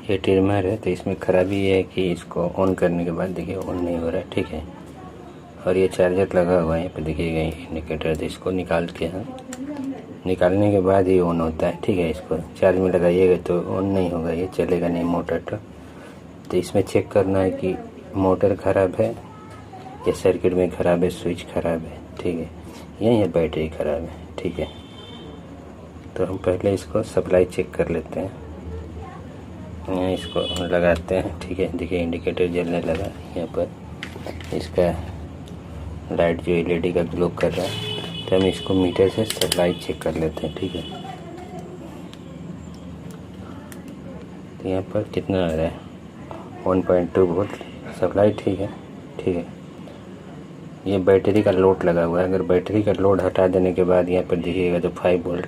ये ट्रिमर है, तो इसमें ख़राबी ये है कि इसको ऑन करने के बाद देखिए ऑन नहीं हो रहा है, ठीक है। और ये चार्जर लगा हुआ है यहाँ पे देखिएगा इंडिकेटर, तो इसको निकाल के हम निकालने के बाद ही ऑन होता है, ठीक है। इसको चार्ज में लगाइएगा तो ऑन नहीं होगा, ये चलेगा नहीं मोटर। तो इसमें चेक करना है कि मोटर ख़राब है या सर्किट में ख़राब है, स्विच ख़राब है, ठीक है, या बैटरी ख़राब है, ठीक है। तो हम पहले इसको सप्लाई चेक कर लेते हैं। यहाँ इसको लगाते हैं, ठीक है। देखिए इंडिकेटर जलने लगा यहाँ पर, इसका लाइट जो एलईडी का ग्लो कर रहा है। तो हम इसको मीटर से सप्लाई चेक कर लेते हैं, ठीक है। तो यहाँ पर कितना आ रहा है, 1.2 वोल्ट सप्लाई, ठीक है, ठीक है। ये बैटरी का लोड लगा हुआ है, अगर बैटरी का लोड हटा देने के बाद यहाँ पर देखिएगा तो 5 वोल्ट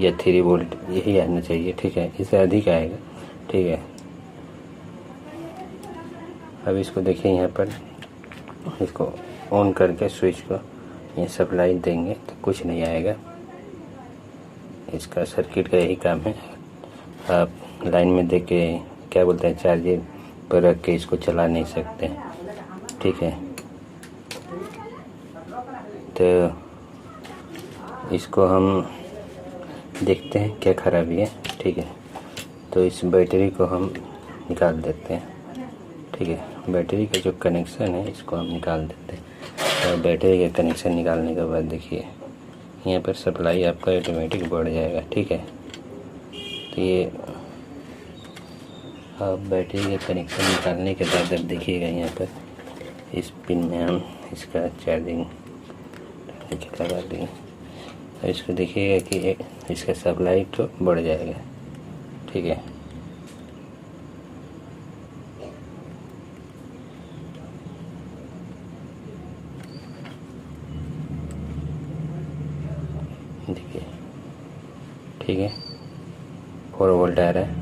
या 3 वोल्ट यही आना चाहिए, ठीक है। इससे अधिक आएगा, ठीक है। अब इसको देखिए यहाँ पर, इसको ऑन करके स्विच को ये सप्लाई देंगे तो कुछ नहीं आएगा। इसका सर्किट का यही काम है। आप लाइन में देख के क्या बोलते हैं, चार्जर पर रख के इसको चला नहीं सकते, ठीक है। तो इसको हम देखते हैं क्या खराबी है, ठीक है। तो इस बैटरी को हम निकाल देते हैं, ठीक है। बैटरी का जो कनेक्शन है इसको हम निकाल देते हैं। और बैटरी का कनेक्शन निकालने के बाद देखिए यहाँ पर सप्लाई आपका ऑटोमेटिक बढ़ जाएगा, ठीक है। तो ये अब बैटरी के कनेक्शन निकालने के बाद अब देखिएगा यहाँ पर इस पिन में हम इसका चार्जिंग लगा देंगे। और इसको देखिएगा कि इसका सप्लाई तो बढ़ जाएगा, ठीक है। देखिए, ठीक है, 4 वोल्ट आ रहा है,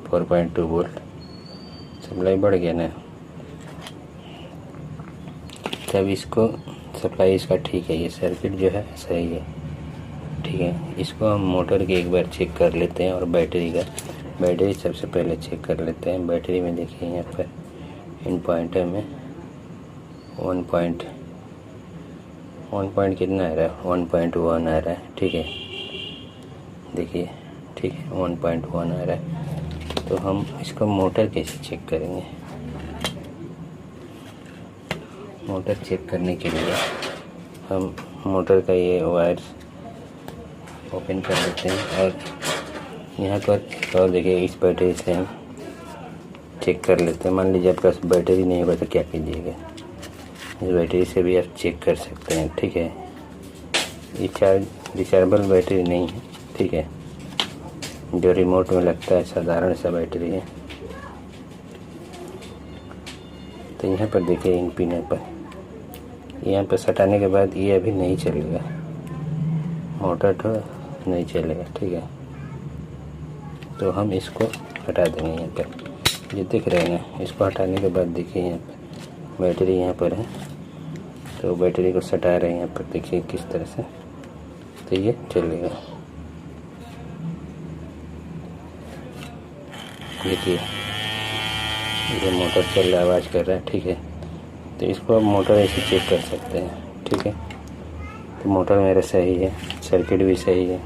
4.2 वोल्ट सप्लाई बढ़ गया ना। तब इसको सप्लाई इसका ठीक है, ये सर्किट जो है सही है, ठीक है। इसको हम मोटर के एक बार चेक कर लेते हैं और बैटरी सबसे पहले चेक कर लेते हैं। बैटरी में देखिए यहाँ पर इन पॉइंटर में 1 पॉइंट कितना आ रहा है, 1.1 आ रहा है, ठीक है। देखिए, ठीक है, 1.1 आ रहा है। तो हम इसको मोटर कैसे चेक करेंगे। मोटर चेक करने के लिए हम मोटर का ये वायर ओपन कर लेते हैं और यहाँ पर और देखिए इस बैटरी से हम चेक कर लेते हैं। मान लीजिए आपके पास बैटरी नहीं होगा तो क्या कीजिएगा, इस बैटरी से भी आप चेक कर सकते हैं, ठीक है। ये रिचार्जेबल बैटरी नहीं है, ठीक है, जो रिमोट में लगता है, साधारण सा बैटरी है। तो यहाँ पर देखिए इन पिनों पर, यहाँ पर सटाने के बाद ये अभी नहीं चलेगा, मोटर तो नहीं चलेगा, ठीक है। तो हम इसको हटा देंगे। यहाँ पर ये दिख रहे हैं ना, इसको हटाने के बाद देखिए यहाँ पर बैटरी यहाँ पर है, तो बैटरी को सटा रहे हैं यहाँ पर, देखिए किस तरह से, तो ये चलेगा। देखिए ये मोटर चल रहा है, आवाज़ कर रहा है, ठीक है। तो इसको अब मोटर ऐसे चेक कर सकते हैं, ठीक है। तो मोटर मेरा सही है, सर्किट भी सही है,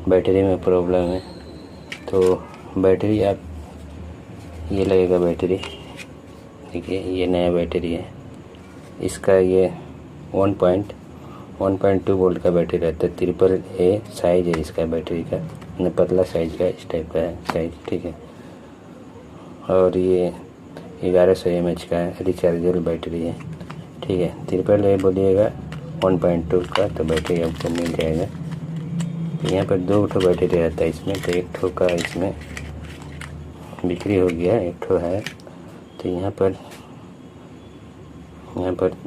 बैटरी में प्रॉब्लम है। तो बैटरी आप ये लगेगा बैटरी, देखिए ये नया बैटरी है, इसका ये 1.2 वोल्ट का बैटरी रहता है। AAA साइज है इसका बैटरी का, पतला साइज का, इस टाइप का है साइज, ठीक है। और ये 1100 mAh का है, रिचार्जेबल बैटरी है, ठीक है। AAA बोलिएगा 1.2 का तो बैटरी आपको मिल जाएगा। यहाँ पर 2 ठो बैटरी रहता है इसमें, तो 1 ठो का इसमें बिक्री हो गया, 1 ठो है। तो यहाँ पर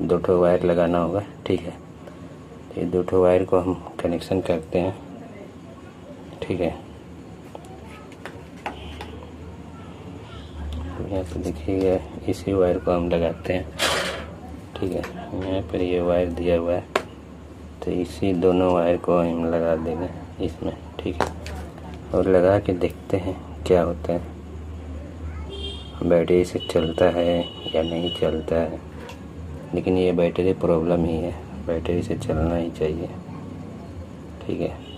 2 ठो वायर लगाना होगा, ठीक है। तो ये 2 ठो वायर को हम कनेक्शन करते हैं, ठीक है। यहाँ पर देखिएगा इसी वायर को हम लगाते हैं, ठीक है। यहाँ पर ये वायर दिया हुआ है, तो इसी दोनों वायर को हम लगा देंगे इसमें, ठीक है। और लगा के देखते हैं क्या होता है, बैटरी से चलता है या नहीं चलता है। लेकिन ये बैटरी प्रॉब्लम ही है, बैटरी से चलना ही चाहिए, ठीक है।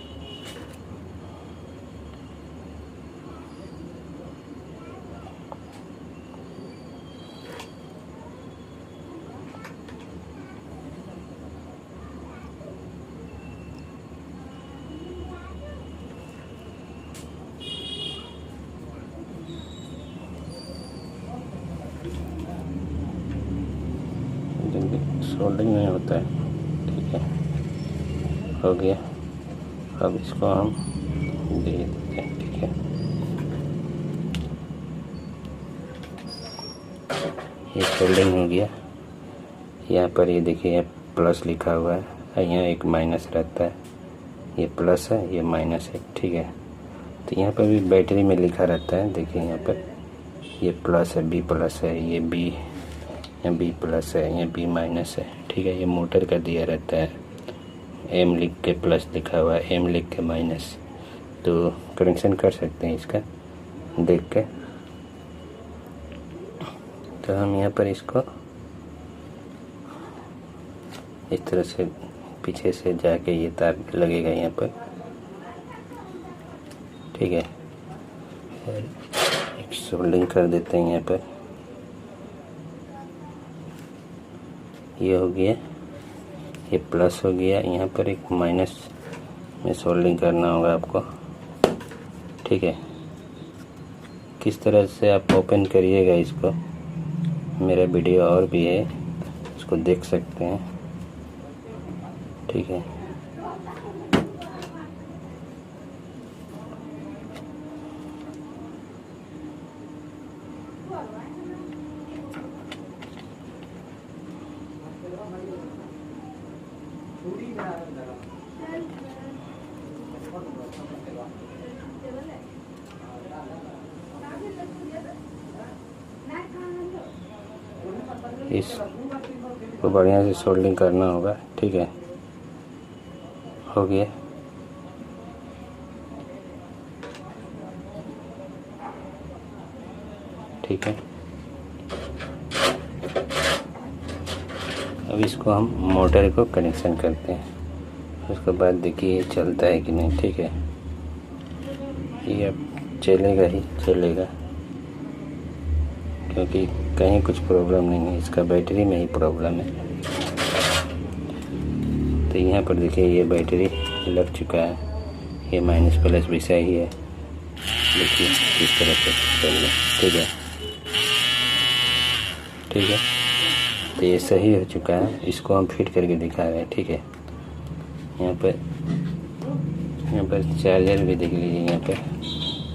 सोल्डिंग नहीं होता है, ठीक है, हो गया। अब इसको हम दे देते हैं, ठीक है। ये सोल्डिंग हो गया। यहाँ पर ये देखिए प्लस लिखा हुआ है, यहाँ एक माइनस रहता है, ये प्लस है ये माइनस है, ठीक है। तो यहाँ पर भी बैटरी में लिखा रहता है, देखिए यहाँ पर ये प्लस है, बी प्लस है, ये बी, यहाँ बी प्लस है, यहाँ बी माइनस है, ठीक है। ये मोटर का दिया रहता है, एम लिख के प्लस लिखा हुआ है, एम लिख के माइनस। तो कनेक्शन कर सकते हैं इसका देख के। तो हम यहाँ पर इसको इस तरह से पीछे से जाके ये तार लगेगा यहाँ पर, ठीक है। एक सोल्डिंग कर देते हैं यहाँ पर, ये हो गया, ये प्लस हो गया। यहाँ पर एक माइनस में सोल्डिंग करना होगा आपको, ठीक है। किस तरह से आप ओपन करिएगा इसको, मेरा वीडियो और भी है, इसको देख सकते हैं, ठीक है। इसको बढ़िया से सोल्डिंग करना होगा, ठीक है। हो गया, ठीक है। अब इसको हम मोटर को कनेक्शन करते हैं, उसके बाद देखिए चलता है कि नहीं, ठीक है। ये अब चलेगा ही चलेगा, क्योंकि कहीं कुछ प्रॉब्लम नहीं है, इसका बैटरी में ही प्रॉब्लम है। तो यहाँ पर देखिए ये बैटरी लग चुका है, ये माइनस प्लस भी सही है, देखिए किस तरह से चल रहा है, ठीक है, ठीक है। तो ये सही हो चुका है, इसको हम फिट करके दिखा रहे हैं, ठीक है। यहाँ पर चार्जर भी देख लीजिए, यहाँ पर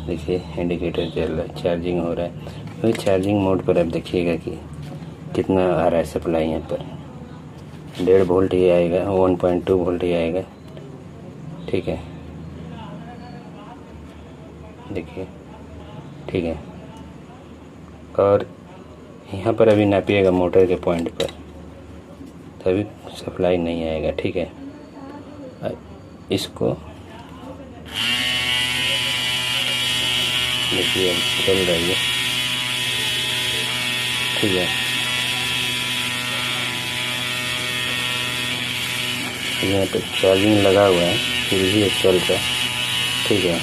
देखिए इंडिकेटर चल रहा है, चार्जिंग हो रहा है। तो चार्जिंग मोड पर आप देखिएगा कि कितना आ रहा है सप्लाई। यहाँ पर 1.5 वोल्ट ही आएगा, 1.2 वोल्ट ही आएगा, ठीक है, देखिए, ठीक है। और यहाँ पर अभी नापिएगा मोटर के पॉइंट पर, तभी सप्लाई नहीं आएगा, ठीक है। इसको देखिए चल रही है, ठीक है। यहाँ पे चार्जिंग लगा हुआ है, फिर भी ये चल रहा है, ठीक है।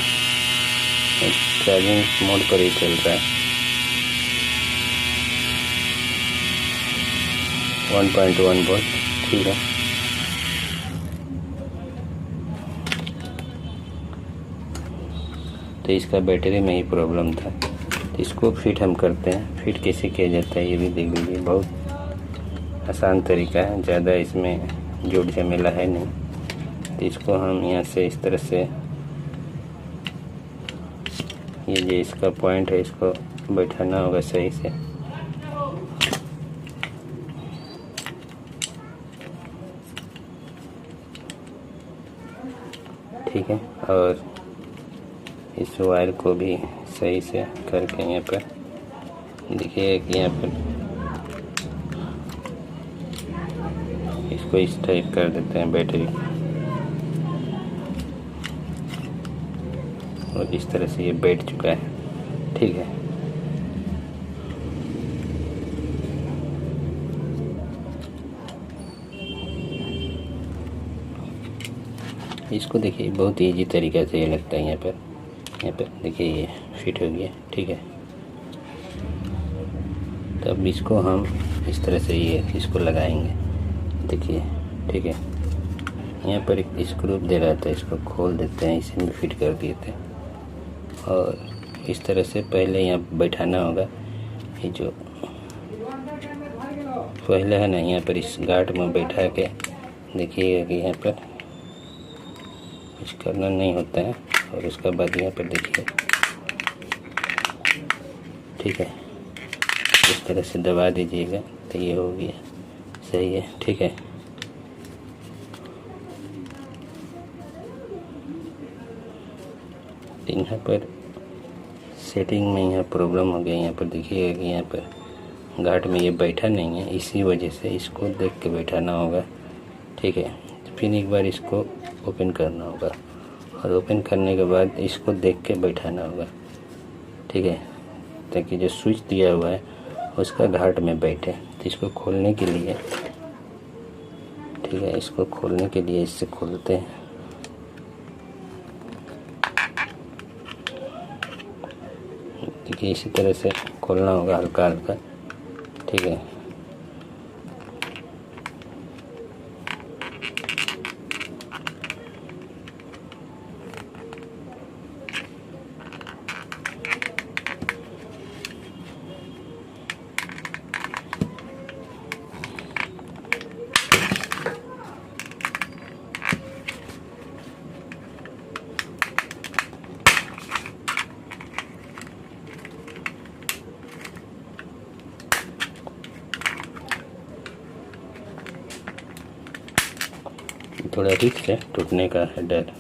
चार्जिंग मोड पर ही चल रहा है, 1.1 वोल्ट, ठीक है। तो इसका बैटरी में ही प्रॉब्लम था, तो इसको फिट हम करते हैं। फिट कैसे किया जाता है ये भी देख लीजिए, बहुत आसान तरीका है, ज़्यादा इसमें जोड़ झमेला है नहीं। तो इसको हम यहाँ से इस तरह से, ये जो इसका पॉइंट है इसको बैठाना होगा सही से, ठीक है। और इस वायर को भी सही से करके यहाँ पर देखिए कि यहाँ पर इसको इस टाइप कर देते हैं बैटरी, और इस तरह से ये बैठ चुका है। ठीक है। इसको देखिए बहुत इजी तरीक़ा से ये लगता है। यहाँ पर देखिए ये फिट हो गया, ठीक है। तो अब इसको हम इस तरह से ये इसको लगाएंगे, देखिए, ठीक है। यहाँ पर एक स्क्रू दे रहा था, इसको खोल देते हैं, इसे भी फिट कर दिए थे। और इस तरह से पहले यहाँ बैठाना होगा, ये जो पहले है ना, यहाँ पर इस गार्ड में बैठा के देखिएगा कि यहाँ पर कुछ करना नहीं होता है। और उसके बाद यहाँ पर देखिए, ठीक है, इस तरह से दबा दीजिएगा तो ये हो गया, सही है, ठीक है। यहाँ पर सेटिंग में यहाँ प्रॉब्लम हो गया। यहाँ पर देखिएगा कि यहाँ पर गार्ड में ये बैठा नहीं है, इसी वजह से इसको देख के बैठाना होगा, ठीक है। फिर एक बार इसको ओपन करना होगा और ओपन करने के बाद इसको देख के बैठाना होगा, ठीक है, ताकि जो स्विच दिया हुआ है उसका घाट में बैठे। तो इसको खोलने के लिए, ठीक है, इसको खोलने के लिए इससे खोलते हैं। देखिए इसी तरह से खोलना होगा हल्का हल्का, ठीक है। थोड़ा रिस्क है, टूटने का है डर,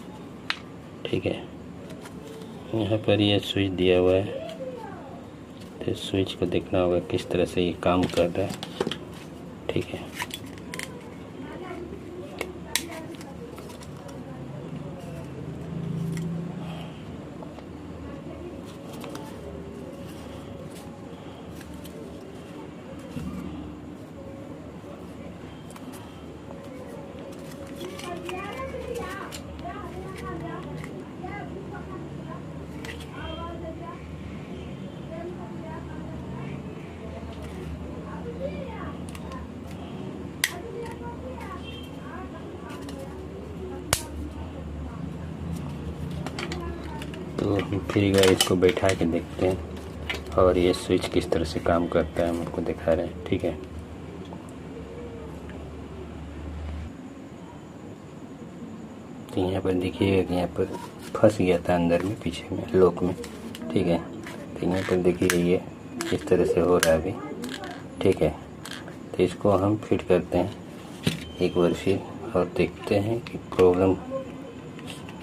ठीक है। यहाँ पर ये स्विच दिया हुआ है, तो स्विच को देखना होगा किस तरह से ये काम कर रहा है, ठीक है। तो हम फिर एक बार इसको बैठा के देखते हैं और ये स्विच किस तरह से काम करता है हम आपको दिखा रहे हैं, ठीक है। तो यहाँ पर देखिएगा कि यहाँ पर फंस गया था अंदर में, पीछे में लॉक में, ठीक है। तो यहाँ पर देखिए ये इस तरह से हो रहा है अभी, ठीक है। तो इसको हम फिट करते हैं एक बार फिर और देखते हैं कि प्रॉब्लम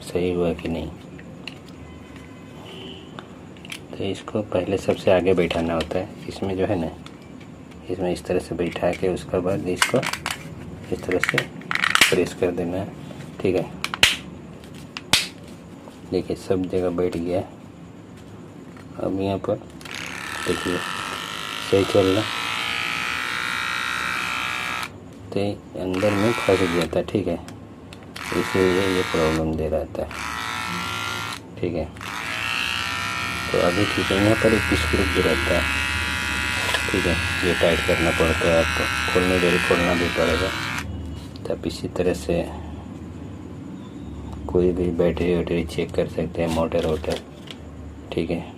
सही हुआ कि नहीं। तो इसको पहले सबसे आगे बैठाना होता है, इसमें जो है ना, इसमें इस तरह से बैठा के उसके बाद इसको इस तरह से प्रेस कर देना है, ठीक है। देखिए सब जगह बैठ गया है। अब यहाँ पर देखिए सही चल रहा, तो अंदर में फंस गया था, ठीक है, इसीलिए ये प्रॉब्लम दे रहा था, ठीक है। तो अभी ठीक है। यहाँ पर एक स्क्रू भी रहता है, ठीक है, ये टाइट करना पड़ता है आपको, खोलने देरी खोलना भी पड़ेगा। तब इसी तरह से कोई भी बैटरी वैटरी चेक कर सकते हैं, मोटर वोटर, ठीक है।